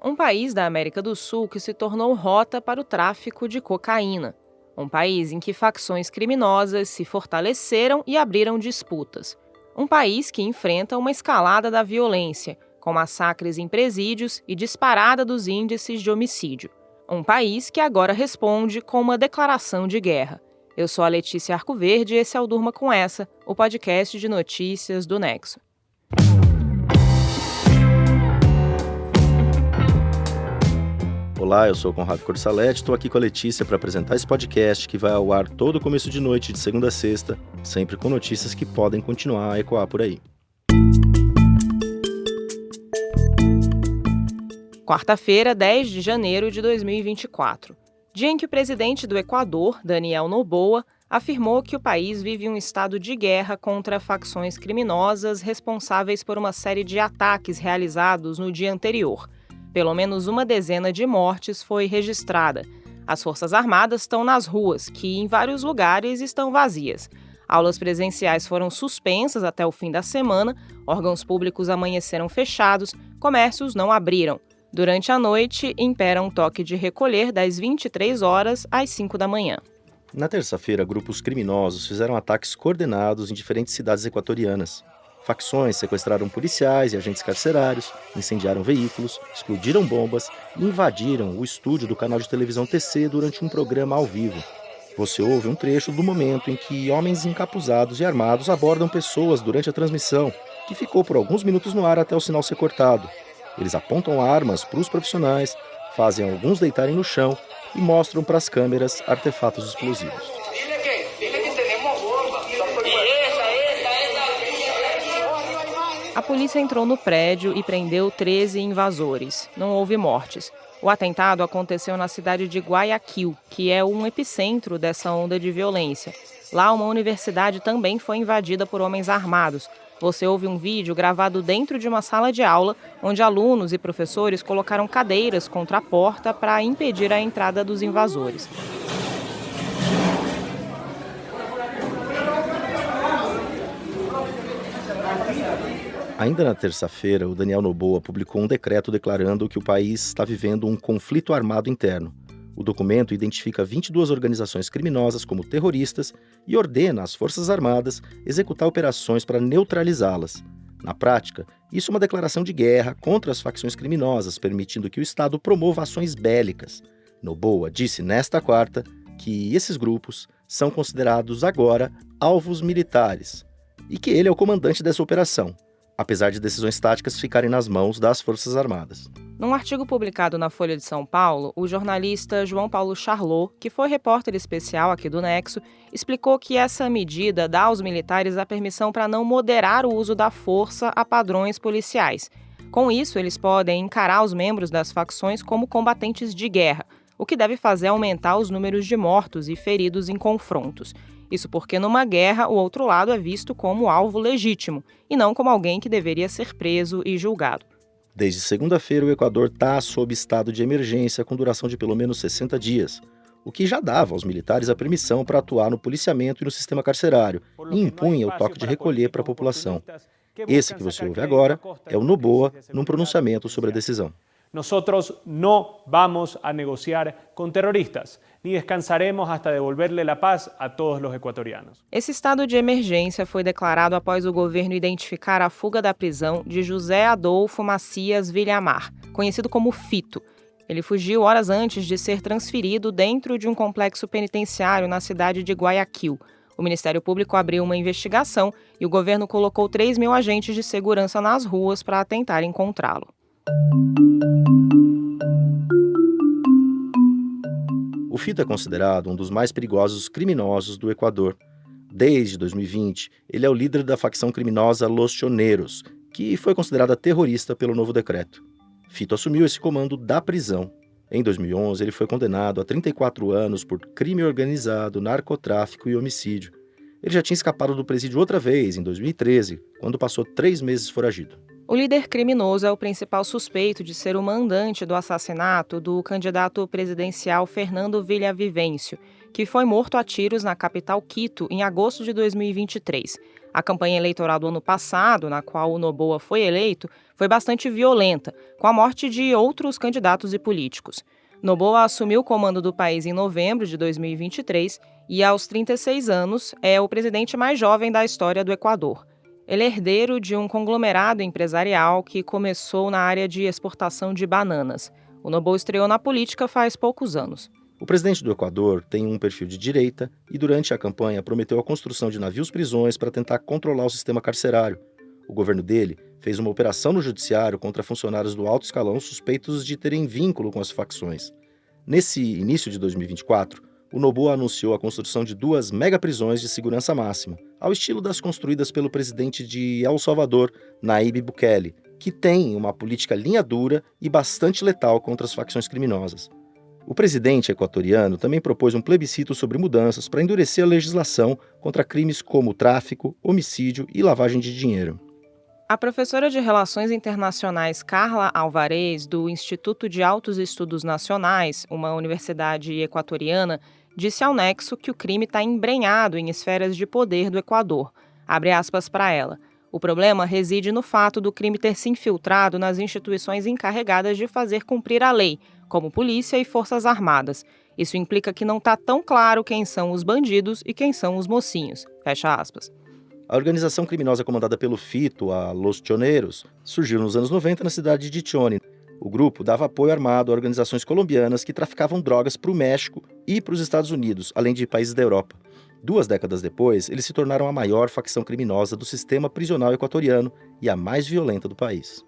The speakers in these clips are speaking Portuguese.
Um país da América do Sul que se tornou rota para o tráfico de cocaína. Um país em que facções criminosas se fortaleceram e abriram disputas. Um país que enfrenta uma escalada da violência, com massacres em presídios e disparada dos índices de homicídio. Um país que agora responde com uma declaração de guerra. Eu sou a Letícia Arcoverde e esse é o Durma Com Essa, o podcast de notícias do Nexo. Olá, eu sou o Conrado Corsaletti, estou aqui com a Letícia para apresentar esse podcast que vai ao ar todo começo de noite, de segunda a sexta, sempre com notícias que podem continuar a ecoar por aí. Quarta-feira, 10 de janeiro de 2024. Dia em que o presidente do Equador, Daniel Noboa, afirmou que o país vive um estado de guerra contra facções criminosas responsáveis por uma série de ataques realizados no dia anterior. Pelo menos uma dezena de mortes foi registrada. As Forças Armadas estão nas ruas, que em vários lugares estão vazias. Aulas presenciais foram suspensas até o fim da semana, órgãos públicos amanheceram fechados, comércios não abriram. Durante a noite, impera um toque de recolher das 23 horas às 5 da manhã. Na terça-feira, grupos criminosos fizeram ataques coordenados em diferentes cidades equatorianas. Facções sequestraram policiais e agentes carcerários, incendiaram veículos, explodiram bombas e invadiram o estúdio do canal de televisão TC durante um programa ao vivo. Você ouve um trecho do momento em que homens encapuzados e armados abordam pessoas durante a transmissão, que ficou por alguns minutos no ar até o sinal ser cortado. Eles apontam armas para os profissionais, fazem alguns deitarem no chão e mostram para as câmeras artefatos explosivos. A polícia entrou no prédio e prendeu 13 invasores. Não houve mortes. O atentado aconteceu na cidade de Guayaquil, que é um epicentro dessa onda de violência. Lá, uma universidade também foi invadida por homens armados. Você ouve um vídeo gravado dentro de uma sala de aula, onde alunos e professores colocaram cadeiras contra a porta para impedir a entrada dos invasores. Ainda na terça-feira, o Daniel Noboa publicou um decreto declarando que o país está vivendo um conflito armado interno. O documento identifica 22 organizações criminosas como terroristas e ordena às Forças Armadas executar operações para neutralizá-las. Na prática, isso é uma declaração de guerra contra as facções criminosas, permitindo que o Estado promova ações bélicas. Noboa disse nesta quarta que esses grupos são considerados agora alvos militares e que ele é o comandante dessa operação, apesar de decisões táticas ficarem nas mãos das Forças Armadas. Num artigo publicado na Folha de São Paulo, o jornalista João Paulo Charlot, que foi repórter especial aqui do Nexo, explicou que essa medida dá aos militares a permissão para não moderar o uso da força a padrões policiais. Com isso, eles podem encarar os membros das facções como combatentes de guerra, o que deve fazer aumentar os números de mortos e feridos em confrontos. Isso porque numa guerra o outro lado é visto como alvo legítimo e não como alguém que deveria ser preso e julgado. Desde segunda-feira, o Equador está sob estado de emergência com duração de pelo menos 60 dias, o que já dava aos militares a permissão para atuar no policiamento e no sistema carcerário e impunha o toque de recolher para a população. Esse que você ouve agora é o Noboa num pronunciamento sobre a decisão. Nosotros no vamos a negociar con terroristas, ni descansaremos hasta devolverle la paz a todos los ecuatorianos. Esse estado de emergência foi declarado após o governo identificar a fuga da prisão de José Adolfo Macias Villamar, conhecido como Fito. Ele fugiu horas antes de ser transferido dentro de um complexo penitenciário na cidade de Guayaquil. O Ministério Público abriu uma investigação e o governo colocou 3.000 agentes de segurança nas ruas para tentar encontrá-lo. O Fito é considerado um dos mais perigosos criminosos do Equador. Desde 2020, ele é o líder da facção criminosa Los Choneros, que foi considerada terrorista pelo novo decreto. Fito assumiu esse comando da prisão. Em 2011, ele foi condenado a 34 anos por crime organizado, narcotráfico e homicídio. Ele já tinha escapado do presídio outra vez, em 2013, quando passou 3 meses foragido. O líder criminoso é o principal suspeito de ser o mandante do assassinato do candidato presidencial Fernando Villavicencio, que foi morto a tiros na capital Quito em agosto de 2023. A campanha eleitoral do ano passado, na qual o Noboa foi eleito, foi bastante violenta, com a morte de outros candidatos e políticos. Noboa assumiu o comando do país em novembro de 2023 e, aos 36 anos, é o presidente mais jovem da história do Equador. Ele é herdeiro de um conglomerado empresarial que começou na área de exportação de bananas. O Noboa estreou na política faz poucos anos. O presidente do Equador tem um perfil de direita e, durante a campanha, prometeu a construção de navios-prisões para tentar controlar o sistema carcerário. O governo dele fez uma operação no judiciário contra funcionários do alto escalão suspeitos de terem vínculo com as facções. Nesse início de 2024, o Noboa anunciou a construção de 2 megaprisões de segurança máxima, ao estilo das construídas pelo presidente de El Salvador, Nayib Bukele, que tem uma política linha dura e bastante letal contra as facções criminosas. O presidente equatoriano também propôs um plebiscito sobre mudanças para endurecer a legislação contra crimes como tráfico, homicídio e lavagem de dinheiro. A professora de Relações Internacionais Carla Alvarez, do Instituto de Altos Estudos Nacionais, uma universidade equatoriana, disse ao Nexo que o crime está embrenhado em esferas de poder do Equador. Abre aspas para ela. O problema reside no fato do crime ter se infiltrado nas instituições encarregadas de fazer cumprir a lei, como polícia e forças armadas. Isso implica que não está tão claro quem são os bandidos e quem são os mocinhos. Fecha aspas. A organização criminosa comandada pelo Fito, a Los Choneros, surgiu nos anos 90 na cidade de Chone. O grupo dava apoio armado a organizações colombianas que traficavam drogas para o México e para os Estados Unidos, além de países da Europa. 2 décadas depois, eles se tornaram a maior facção criminosa do sistema prisional equatoriano e a mais violenta do país.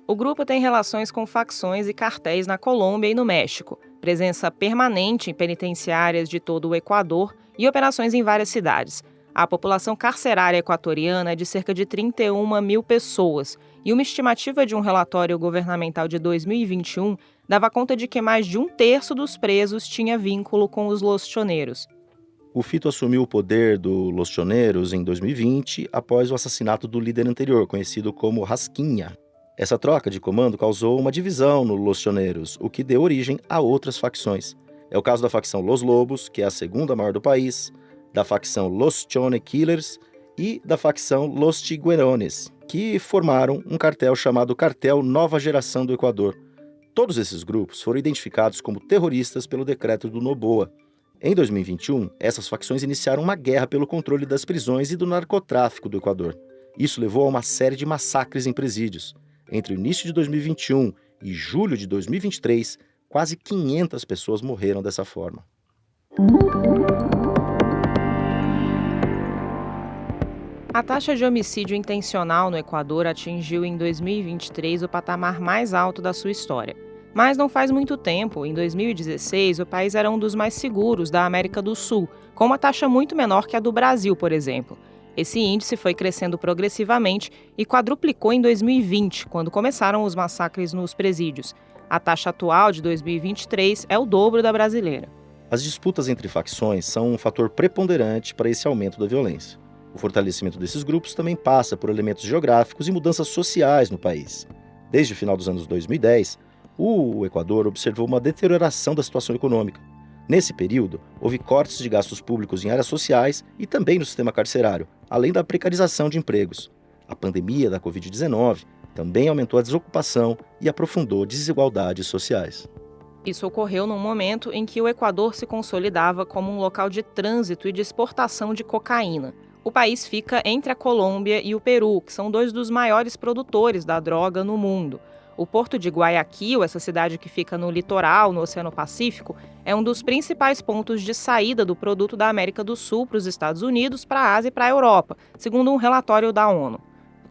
O grupo tem relações com facções e cartéis na Colômbia e no México, presença permanente em penitenciárias de todo o Equador e operações em várias cidades. A população carcerária equatoriana é de cerca de 31 mil pessoas, e uma estimativa de um relatório governamental de 2021 dava conta de que mais de 1/3 dos presos tinha vínculo com os Los Choneros. O Fito assumiu o poder do Los Choneros em 2020, após o assassinato do líder anterior, conhecido como Rasquinha. Essa troca de comando causou uma divisão no Los Choneros, o que deu origem a outras facções. É o caso da facção Los Lobos, que é a segunda maior do país, da facção Los Chone Killers e da facção Los Tiguerones, que formaram um cartel chamado Cartel Nova Geração do Equador. Todos esses grupos foram identificados como terroristas pelo decreto do Noboa. Em 2021, essas facções iniciaram uma guerra pelo controle das prisões e do narcotráfico do Equador. Isso levou a uma série de massacres em presídios. Entre o início de 2021 e julho de 2023, quase 500 pessoas morreram dessa forma. A taxa de homicídio intencional no Equador atingiu em 2023 o patamar mais alto da sua história. Mas não faz muito tempo, em 2016, o país era um dos mais seguros da América do Sul, com uma taxa muito menor que a do Brasil, por exemplo. Esse índice foi crescendo progressivamente e quadruplicou em 2020, quando começaram os massacres nos presídios. A taxa atual de 2023 é o dobro da brasileira. As disputas entre facções são um fator preponderante para esse aumento da violência. O fortalecimento desses grupos também passa por elementos geográficos e mudanças sociais no país. Desde o final dos anos 2010, o Equador observou uma deterioração da situação econômica. Nesse período, houve cortes de gastos públicos em áreas sociais e também no sistema carcerário, além da precarização de empregos. A pandemia da Covid-19 também aumentou a desocupação e aprofundou desigualdades sociais. Isso ocorreu num momento em que o Equador se consolidava como um local de trânsito e de exportação de cocaína. O país fica entre a Colômbia e o Peru, que são 2 dos maiores produtores da droga no mundo. O porto de Guayaquil, essa cidade que fica no litoral, no Oceano Pacífico, é um dos principais pontos de saída do produto da América do Sul para os Estados Unidos, para a Ásia e para a Europa, segundo um relatório da ONU.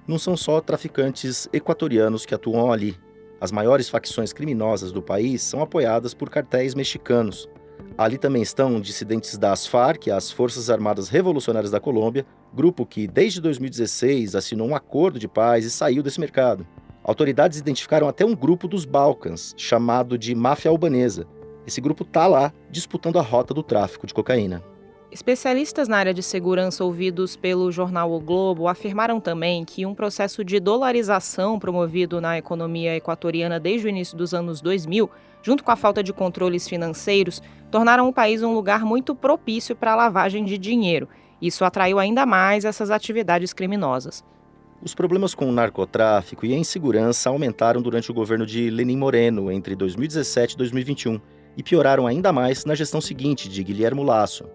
Não são só traficantes equatorianos que atuam ali. As maiores facções criminosas do país são apoiadas por cartéis mexicanos. Ali também estão dissidentes das FARC, as Forças Armadas Revolucionárias da Colômbia, grupo que desde 2016 assinou um acordo de paz e saiu desse mercado. Autoridades identificaram até um grupo dos Balcãs, chamado de Máfia Albanesa. Esse grupo está lá, disputando a rota do tráfico de cocaína. Especialistas na área de segurança ouvidos pelo jornal O Globo afirmaram também que um processo de dolarização promovido na economia equatoriana desde o início dos anos 2000, junto com a falta de controles financeiros, tornaram o país um lugar muito propício para a lavagem de dinheiro. Isso atraiu ainda mais essas atividades criminosas. Os problemas com o narcotráfico e a insegurança aumentaram durante o governo de Lenín Moreno entre 2017 e 2021 e pioraram ainda mais na gestão seguinte, de Guillermo Lasso.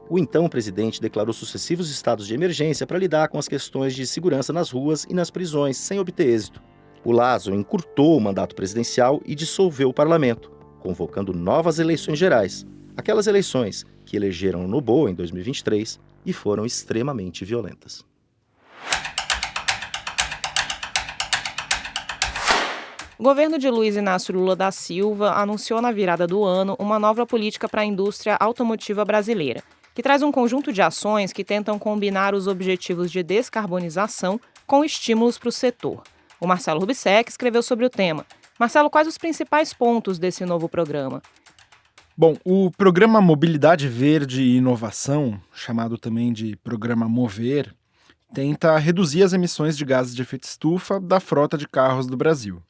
O então presidente declarou sucessivos estados de emergência para lidar com as questões de segurança nas ruas e nas prisões, sem obter êxito. O Lasso encurtou o mandato presidencial e dissolveu o parlamento, convocando novas eleições gerais, aquelas eleições que elegeram Noboa em 2023 e foram extremamente violentas. O governo de Luiz Inácio Lula da Silva anunciou na virada do ano uma nova política para a indústria automotiva brasileira, que traz um conjunto de ações que tentam combinar os objetivos de descarbonização com estímulos para o setor. O Marcelo Rubissek escreveu sobre o tema. Marcelo, quais os principais pontos desse novo programa? Bom, o Programa Mobilidade Verde e Inovação, chamado também de Programa Mover, tenta reduzir as emissões de gases de efeito estufa da frota de carros do Brasil.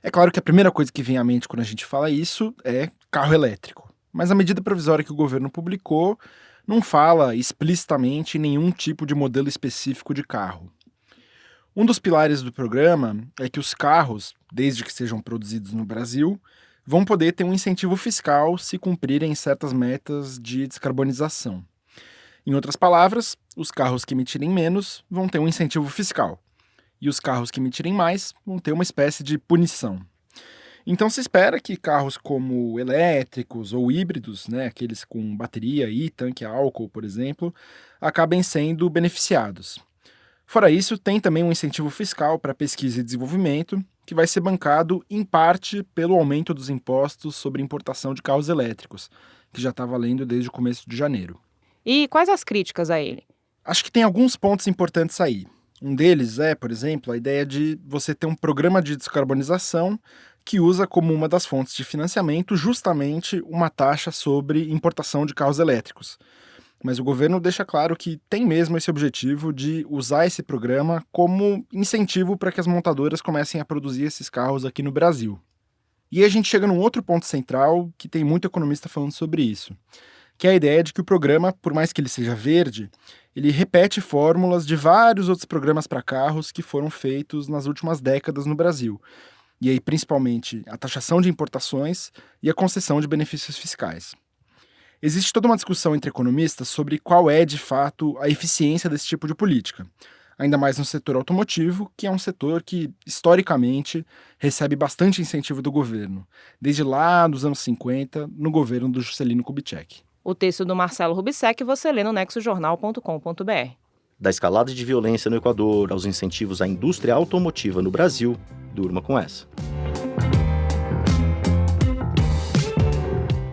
É claro que a primeira coisa que vem à mente quando a gente fala isso é carro elétrico. Mas a medida provisória que o governo publicou não fala explicitamente em nenhum tipo de modelo específico de carro. Um dos pilares do programa é que os carros, desde que sejam produzidos no Brasil, vão poder ter um incentivo fiscal se cumprirem certas metas de descarbonização. Em outras palavras, os carros que emitirem menos vão ter um incentivo fiscal. E os carros que emitirem mais vão ter uma espécie de punição. Então se espera que carros como elétricos ou híbridos, aqueles com bateria e tanque a álcool, por exemplo, acabem sendo beneficiados. Fora isso, tem também um incentivo fiscal para pesquisa e desenvolvimento, que vai ser bancado, em parte, pelo aumento dos impostos sobre importação de carros elétricos, que já está valendo desde o começo de janeiro. E quais as críticas a ele? Acho que tem alguns pontos importantes aí. Um deles é, por exemplo, a ideia de você ter um programa de descarbonização que usa como uma das fontes de financiamento justamente uma taxa sobre importação de carros elétricos. Mas o governo deixa claro que tem mesmo esse objetivo de usar esse programa como incentivo para que as montadoras comecem a produzir esses carros aqui no Brasil. E aí a gente chega num outro ponto central que tem muito economista falando sobre isso, que é a ideia de que o programa, por mais que ele seja verde, ele repete fórmulas de vários outros programas para carros que foram feitos nas últimas décadas no Brasil. E aí, principalmente, a taxação de importações e a concessão de benefícios fiscais. Existe toda uma discussão entre economistas sobre qual é, de fato, a eficiência desse tipo de política. Ainda mais no setor automotivo, que é um setor que, historicamente, recebe bastante incentivo do governo, desde lá dos anos 50, no governo do Juscelino Kubitschek. O texto do Marcelo Rubissek você lê no nexojornal.com.br. Da escalada de violência no Equador aos incentivos à indústria automotiva no Brasil, durma com essa.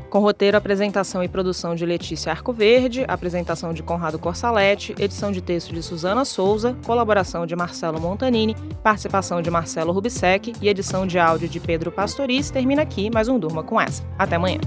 Com roteiro, apresentação e produção de Letícia Arcoverde, apresentação de Conrado Corsalete, edição de texto de Suzana Souza, colaboração de Marcelo Montanini, participação de Marcelo Rubissek e edição de áudio de Pedro Pastoriz, termina aqui mais um Durma com essa. Até amanhã.